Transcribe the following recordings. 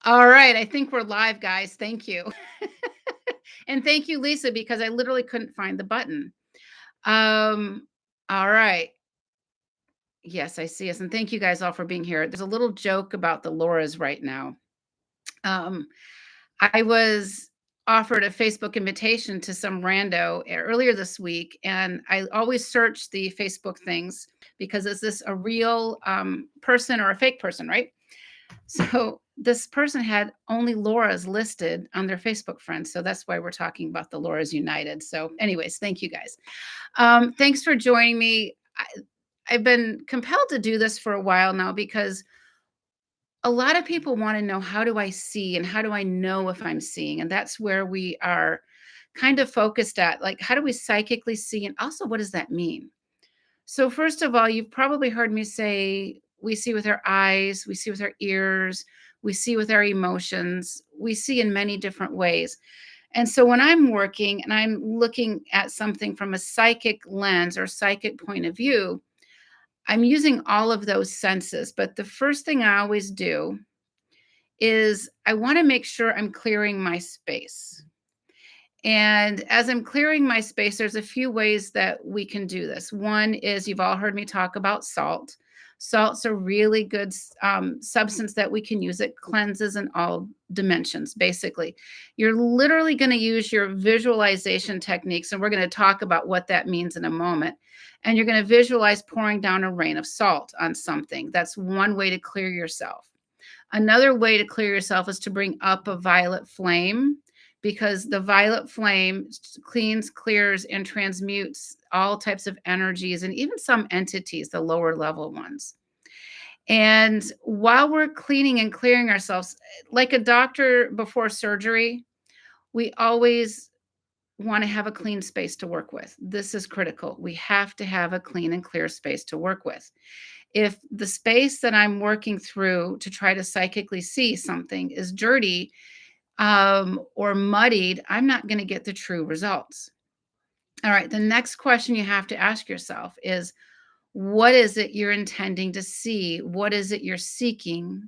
All right, I think we're live, guys. Thank you. And thank you, Lisa, because I literally couldn't find the button. Um, all right. Yes, I see us. And thank you guys all for being here. There's a little joke about the Lauras right now. Um, I was offered a Facebook invitation to some rando earlier this week, and I always search the Facebook things because is this a real person or a fake person, right? So this person had only Laura's listed on their Facebook friends. So that's why we're talking about the Laura's United. So, anyways, thank you guys. Thanks for joining me. I've been compelled to do this for a while now because a lot of people want to know, how do I see and how do I know if I'm seeing? And that's where we are kind of focused at. Like, how do we psychically see? And also, what does that mean? So, first of all, you've probably heard me say we see with our eyes, we see with our ears, we see with our emotions, we see in many different ways. And so, when I'm working and I'm looking at something from a psychic lens or psychic point of view, I'm using all of those senses. But the first thing I always do is I want to make sure I'm clearing my space. And as I'm clearing my space, there's a few ways that we can do this. One is you've all heard me talk about salt. Salt's a really good substance that we can use. It cleanses in all dimensions, basically. You're literally going to use your visualization techniques, and we're going to talk about what that means in a moment. And you're going to visualize pouring down a rain of salt on something. That's one way to clear yourself. Another way to clear yourself is to bring up a violet flame, because the violet flame cleans, clears, and transmutes all types of energies and even some entities, the lower level ones. And while we're cleaning and clearing ourselves, like a doctor before surgery, we always want to have a clean space to work with. This is critical. We have to have a clean and clear space to work with. If the space that I'm working through to try to psychically see something is dirty, or muddied, I'm not going to get the true results. All right. The next question you have to ask yourself is, what is it you're intending to see? What is it you're seeking?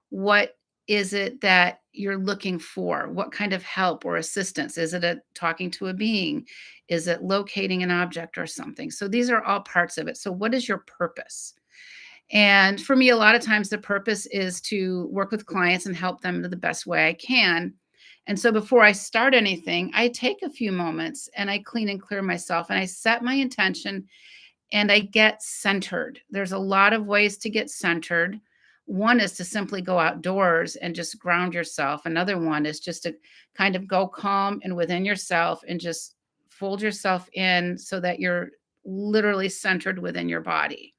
What is it that you're looking for? What kind of help or assistance? Is it talking to a being? Is it locating an object or something? So these are all parts of it. So what is your purpose? And for me, a lot of times the purpose is to work with clients and help them the best way I can. And so before I start anything, I take a few moments and I clean and clear myself and I set my intention and I get centered. There's a lot of ways to get centered. One is to simply go outdoors and just ground yourself. Another one is just to kind of go calm and within yourself and just fold yourself in so that you're literally centered within your body.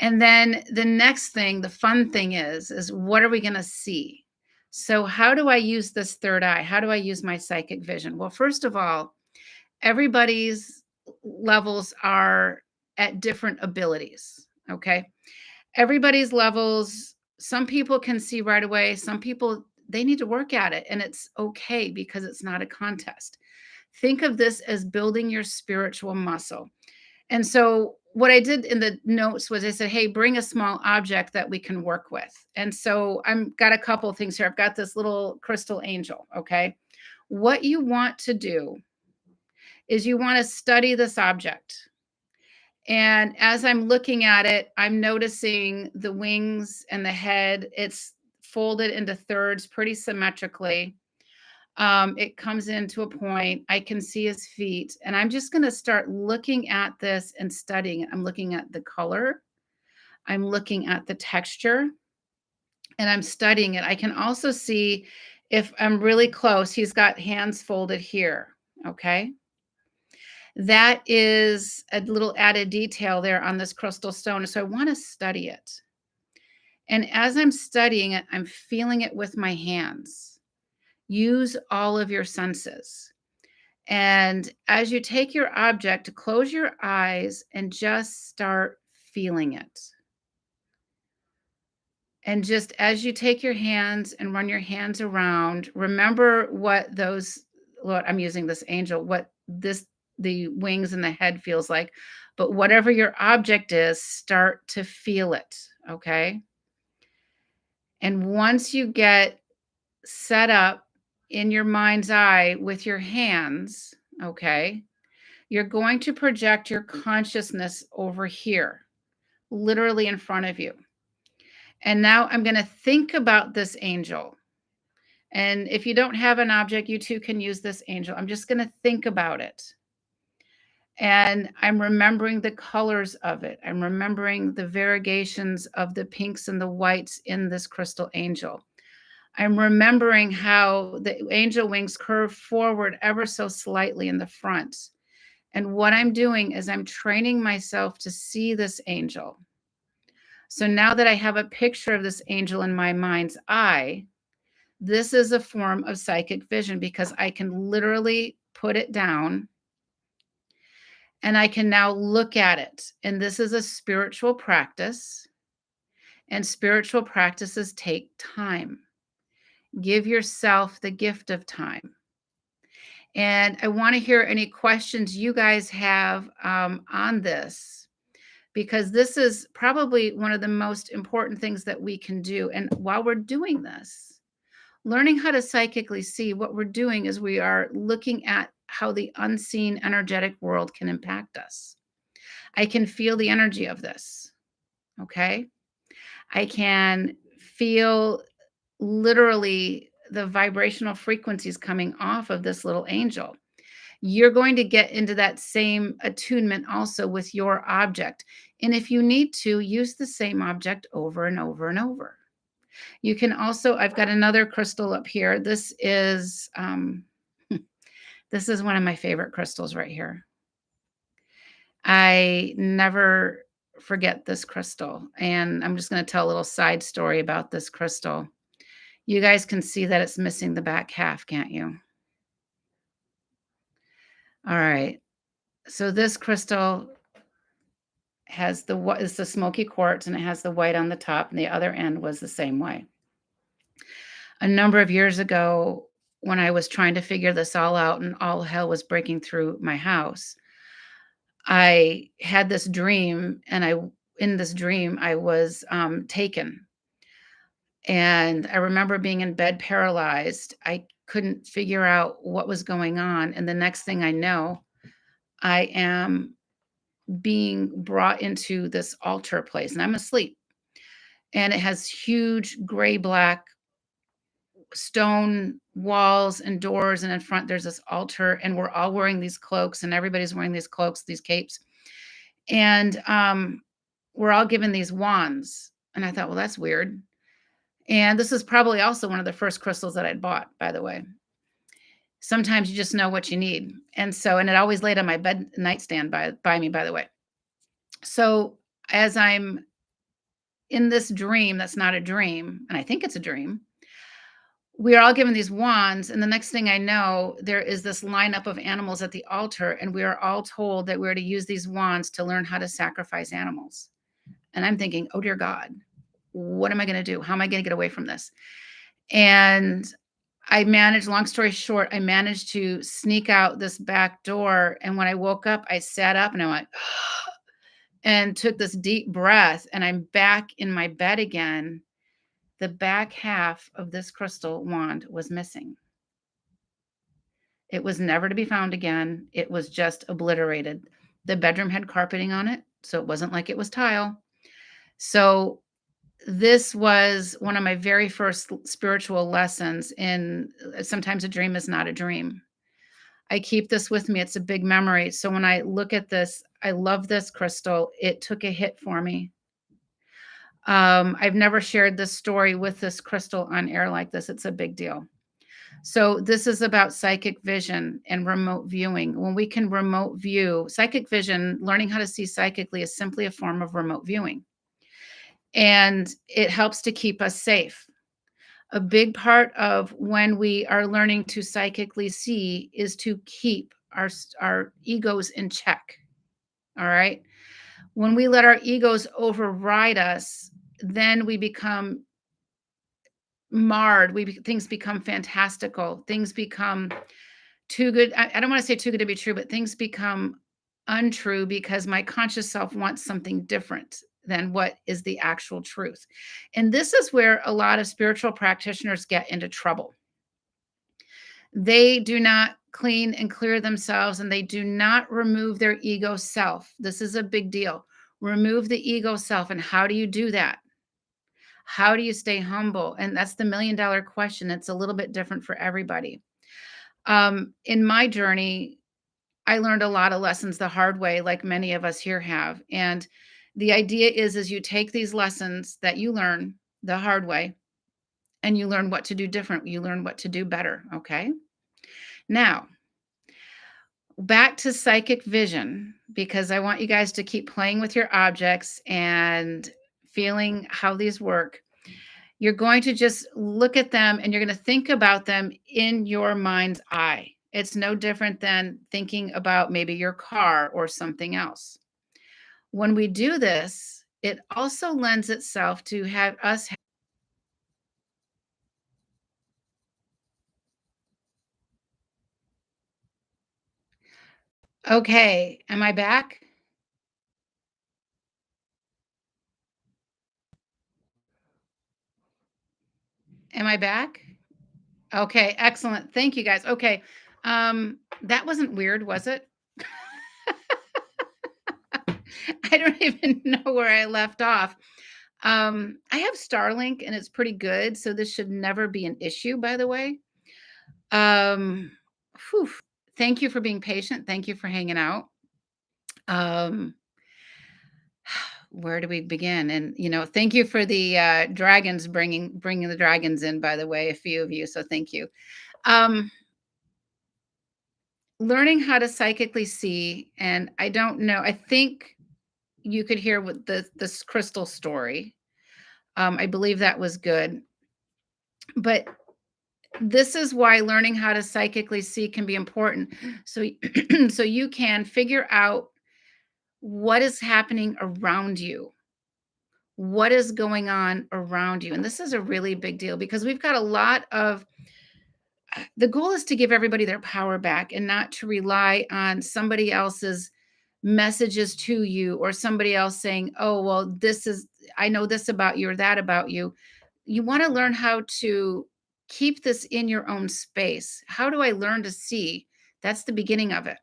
And then the next thing, the fun thing is what are we going to see? So how do I use this third eye? How do I use my psychic vision? Well, first of all, everybody's levels are at different abilities, okay? Everybody's levels, some people can see right away, some people they need to work at it, and it's okay because it's not a contest. Think of this as building your spiritual muscle. And so what I did in the notes was I said, hey, bring a small object that we can work with. And so I've got a couple of things here. I've got this little crystal angel. Okay. What you want to do is you want to study this object. And as I'm looking at it, I'm noticing the wings and the head. It's folded into thirds pretty symmetrically. It comes into a point. I can see his feet, and I'm just going to start looking at this and studying it. I'm looking at the color, I'm looking at the texture, and I'm studying it. I can also see if I'm really close, he's got hands folded here. Okay. That is a little added detail there on this crystal stone. So I want to study it. And as I'm studying it, I'm feeling it with my hands. Use all of your senses. And as you take your object, close your eyes and just start feeling it. And just as you take your hands and run your hands around, remember what I'm using this angel, what the wings and the head feels like. But whatever your object is, start to feel it. Okay. And once you get set up in your mind's eye with your hands, okay, you're going to project your consciousness over here, literally in front of you. And now I'm going to think about this angel. And if you don't have an object, you too can use this angel. I'm just going to think about it. And I'm remembering the colors of it. I'm remembering the variegations of the pinks and the whites in this crystal angel. I'm remembering how the angel wings curve forward ever so slightly in the front. And what I'm doing is I'm training myself to see this angel. So now that I have a picture of this angel in my mind's eye, this is a form of psychic vision because I can literally put it down and I can now look at it. And this is a spiritual practice, and spiritual practices take time. Give yourself the gift of time. And I want to hear any questions you guys have on this, because this is probably one of the most important things that we can do. And while we're doing this, learning how to psychically see, what we're doing is we are looking at how the unseen energetic world can impact us. I can feel the energy of this. Okay. I can feel literally the vibrational frequencies coming off of this little angel. You're going to get into that same attunement also with your object. And if you need to, use the same object over and over and over. You can also, I've got another crystal up here. This is one of my favorite crystals right here. I never forget this crystal. And I'm just going to tell a little side story about this crystal. You guys can see that it's missing the back half, can't you? All right. So this crystal has it's the smoky quartz, and it has the white on the top, and the other end was the same way. A number of years ago, when I was trying to figure this all out and all hell was breaking through my house, I had this dream, and in this dream I was taken. And I remember being in bed paralyzed. I couldn't figure out what was going on. And the next thing I know, I am being brought into this altar place, and I'm asleep. And it has huge gray black stone walls and doors. And in front, there's this altar, and we're all wearing these cloaks, and everybody's wearing these cloaks, these capes. And we're all given these wands. And I thought, well, that's weird. And this is probably also one of the first crystals that I'd bought, by the way. Sometimes you just know what you need. And it always laid on my bed nightstand by me, by the way. So as I'm in this dream, that's not a dream, and I think it's a dream, we are all given these wands. And the next thing I know, there is this lineup of animals at the altar. And we are all told that we're to use these wands to learn how to sacrifice animals. And I'm thinking, oh, dear God, what am I going to do? How am I going to get away from this? And long story short, I managed to sneak out this back door. And when I woke up, I sat up and I went, and took this deep breath, and I'm back in my bed again. The back half of this crystal wand was missing. It was never to be found again. It was just obliterated. The bedroom had carpeting on it, so it wasn't like it was tile. So this was one of my very first spiritual lessons in sometimes a dream is not a dream. I keep this with me. It's a big memory. So when I look at this, I love this crystal. It took a hit for me. I've never shared this story with this crystal on air like this. It's a big deal. So this is about psychic vision and remote viewing. When we can remote view, psychic vision, learning how to see psychically is simply a form of remote viewing. And it helps to keep us safe. A big part of when we are learning to psychically see is to keep our egos in check. All right. When we let our egos override us, then we become marred. Things become fantastical. Things become too good. I don't want to say too good to be true, but things become untrue because my conscious self wants something different. than what is the actual truth. And this is where a lot of spiritual practitioners get into trouble. They do not clean and clear themselves, and they do not remove their ego self. This is a big deal. Remove the ego self. And how do you do that? How do you stay humble? And that's the $1,000,000 question. It's a little bit different for everybody. In my journey, I learned a lot of lessons the hard way, like many of us here have. And the idea is you take these lessons that you learn the hard way and you learn what to do different. You learn what to do better. Okay. Now, back to psychic vision, because I want you guys to keep playing with your objects and feeling how these work. You're going to just look at them and you're going to think about them in your mind's eye. It's no different than thinking about maybe your car or something else. When we do this, it also lends itself to have us. Okay, am I back? Am I back? Okay, excellent. Thank you guys. Okay. That wasn't weird, was it? I don't even know where I left off. I have Starlink and it's pretty good, so this should never be an issue, by the way. Um, Whew. Thank you for being patient. Thank you for hanging out. Um, where do we begin? And thank you for the dragons bringing the dragons in. By the way, a few of you, so thank you. Um, Learning how to psychically see, and I don't know. I think you could hear what this crystal story. I believe that was good, but this is why learning how to psychically see can be important. So, so you can figure out what is happening around you, what is going on around you, and this is a really big deal because we've got a lot of. The goal is to give everybody their power back and not to rely on somebody else's messages to you or somebody else saying, oh, well, I know this about you or that about you. You want to learn how to keep this in your own space. How do I learn to see? That's the beginning of it.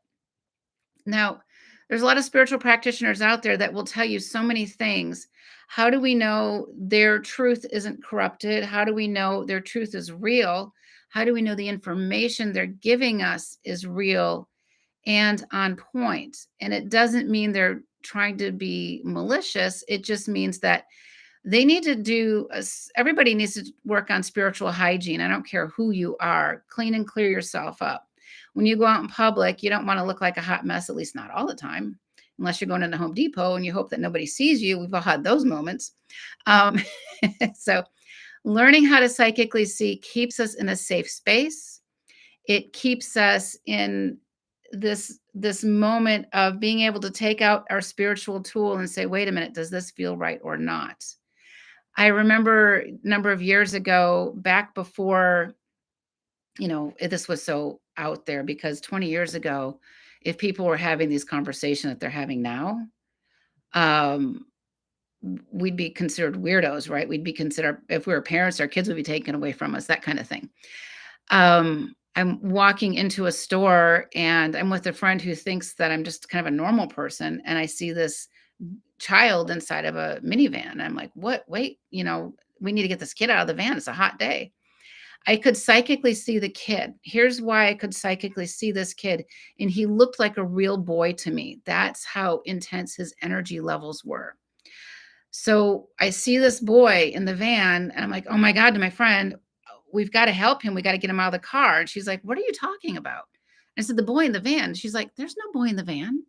Now, there's a lot of spiritual practitioners out there that will tell you so many things. How do we know their truth isn't corrupted? How do we know their truth is real? How do we know the information they're giving us is real and on point? And it doesn't mean they're trying to be malicious. It just means that they need to everybody needs to work on spiritual hygiene. I don't care who you are. Clean and clear yourself up. When you go out in public, you don't want to look like a hot mess, at least not all the time, unless you're going into Home Depot and you hope that nobody sees you. We've all had those moments. Um, so learning how to psychically see keeps us in a safe space. It keeps us in this moment of being able to take out our spiritual tool and say, wait a minute, does this feel right or not? I remember a number of years ago, back before, this was so out there, because 20 years ago, if people were having these conversations that they're having now, um, we'd be considered weirdos, right? We'd be considered, if we were parents, our kids would be taken away from us, that kind of thing. I'm walking into a store and I'm with a friend who thinks that I'm just kind of a normal person. And I see this child inside of a minivan. I'm like, what? Wait, we need to get this kid out of the van. It's a hot day. I could psychically see the kid. Here's why I could psychically see this kid. And he looked like a real boy to me. That's how intense his energy levels were. So I see this boy in the van and I'm like, oh my God, to my friend, we've got to help him. We got to get him out of the car. And she's like, what are you talking about? I said, the boy in the van. She's like, there's no boy in the van.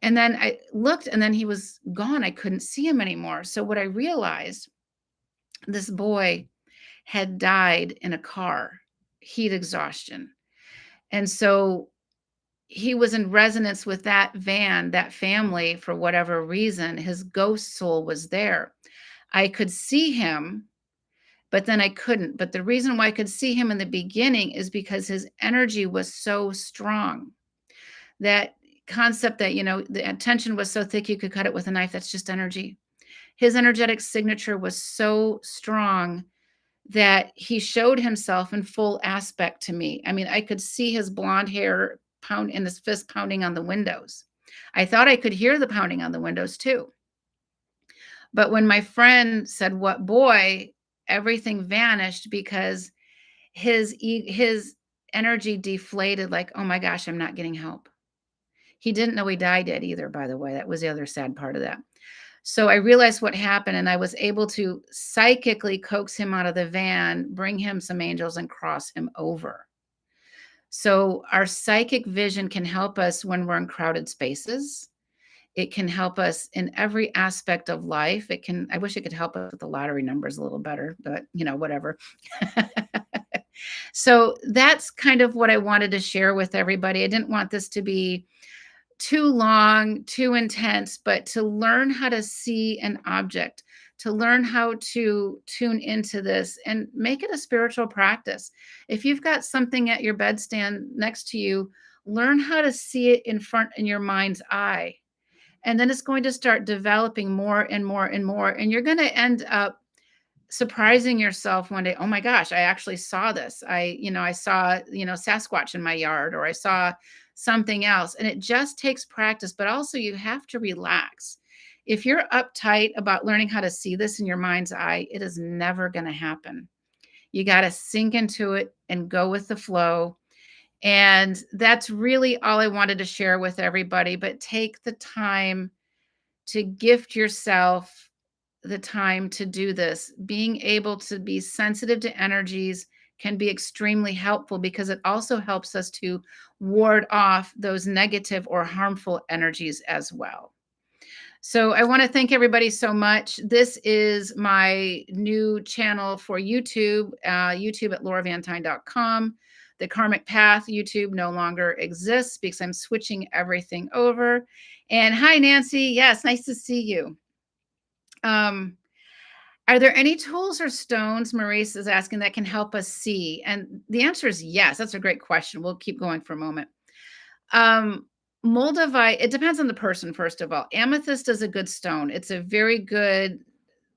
And then I looked and then he was gone. I couldn't see him anymore. So what I realized, this boy had died in a car, heat exhaustion. And so he was in resonance with that van, that family, for whatever reason. His ghost soul was there. I could see him, but then I couldn't. But the reason why I could see him in the beginning is because his energy was so strong that concept that, the attention was so thick you could cut it with a knife, that's just energy. His energetic signature was so strong that he showed himself in full aspect to me. I mean, I could see his blonde hair pound and his fist pounding on the windows. I thought I could hear the pounding on the windows too. But when my friend said, "What boy?" everything vanished because his energy deflated like, "Oh my gosh, I'm not getting help." He didn't know he died yet either, by the way. That was the other sad part of that. So I realized what happened, and I was able to psychically coax him out of the van, bring him some angels, and cross him over. So our psychic vision can help us when we're in crowded spaces. It can help us in every aspect of life. I wish it could help us with the lottery numbers a little better, but whatever. So that's kind of what I wanted to share with everybody. I didn't want this to be too long, too intense, but to learn how to see an object, to learn how to tune into this and make it a spiritual practice. If you've got something at your bedstand next to you, learn how to see it in your mind's eye. And then it's going to start developing more and more and more. And you're going to end up surprising yourself one day. Oh my gosh, I actually saw this. I saw, Sasquatch in my yard, or I saw something else. And it just takes practice, but also you have to relax. If you're uptight about learning how to see this in your mind's eye, it is never going to happen. You got to sink into it and go with the flow. And that's really all I wanted to share with everybody. But take the time to gift yourself the time to do this. Being able to be sensitive to energies can be extremely helpful because it also helps us to ward off those negative or harmful energies as well. So I want to thank everybody so much. This is my new channel for YouTube, YouTube at lauravantine.com. The Karmic Path YouTube no longer exists because I'm switching everything over. And hi, Nancy. Yes, nice to see you. Are there any tools or stones, Maurice is asking, that can help us see? And the answer is yes. That's a great question. We'll keep going for a moment. Um, Moldavite, it depends on the person, first of all. Amethyst is a good stone. It's a very good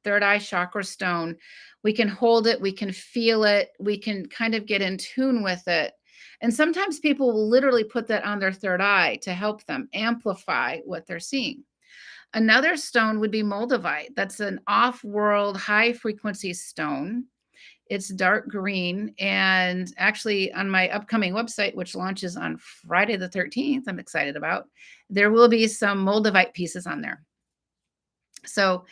third eye chakra stone. We can hold it, we can feel it, we can kind of get in tune with it. And sometimes people will literally put that on their third eye to help them amplify what they're seeing. Another stone would be Moldavite. That's an off-world high-frequency stone. It's dark green, and actually on my upcoming website, which launches on Friday the 13th, I'm excited about, there will be some Moldavite pieces on there. So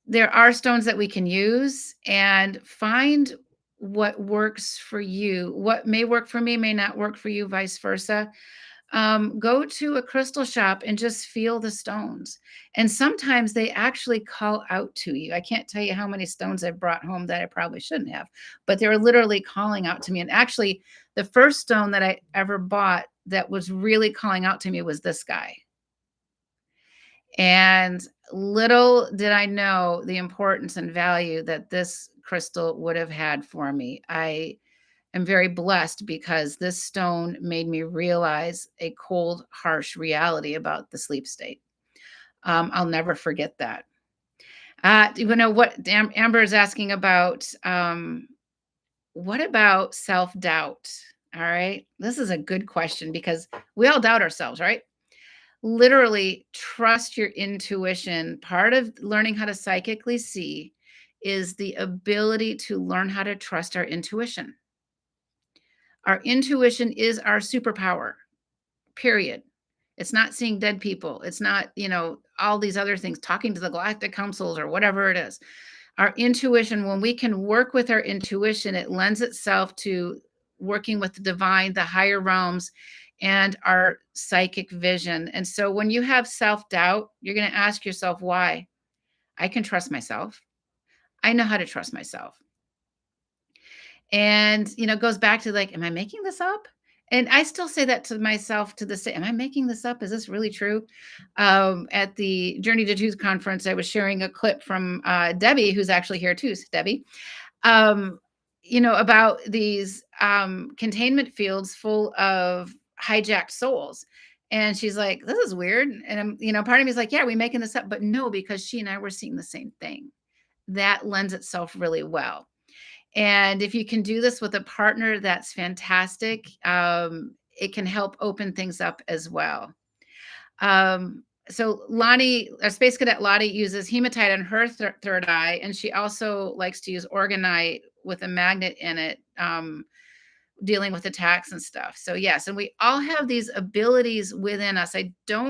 there are stones that we can use, and find what works for you. What may work for me may not work for you, vice versa. Go to a crystal shop and just feel the stones. And sometimes they actually call out to you. I can't tell you how many stones I've brought home that I probably shouldn't have, but they were literally calling out to me. And actually, the first stone that I ever bought that was really calling out to me was this guy. And little did I know the importance and value that this crystal would have had for me. I'm very blessed because this stone made me realize a cold, harsh reality about the sleep state. I'll never forget that. What Amber is asking about? What about self-doubt? All right. This is a good question because we all doubt ourselves, right? Literally, trust your intuition. Part of learning how to psychically see is the ability to learn how to trust our intuition. Our intuition is our superpower, period. It's not seeing dead people. It's not, all these other things, talking to the galactic councils or whatever it is. Our intuition, when we can work with our intuition, it lends itself to working with the divine, the higher realms, and our psychic vision. And so when you have self-doubt, you're going to ask yourself, why? I can trust myself. I know how to trust myself. And, it goes back to like, am I making this up? And I still say that to myself to this day. Am I making this up? Is this really true? At the Journey to Truth conference, I was sharing a clip from Debbie, who's actually here too. Debbie, about these containment fields full of hijacked souls. And she's like, "This is weird." And part of me is like, "Yeah, are we making this up?" But no, because she and I were seeing the same thing. That lends itself really well. And if you can do this with a partner, that's fantastic. It can help open things up as well. So Lonnie, Space Cadet Lottie uses hematite on her third eye, and she also likes to use organite with a magnet in it, dealing with attacks and stuff. So yes, and we all have these abilities within us. I don't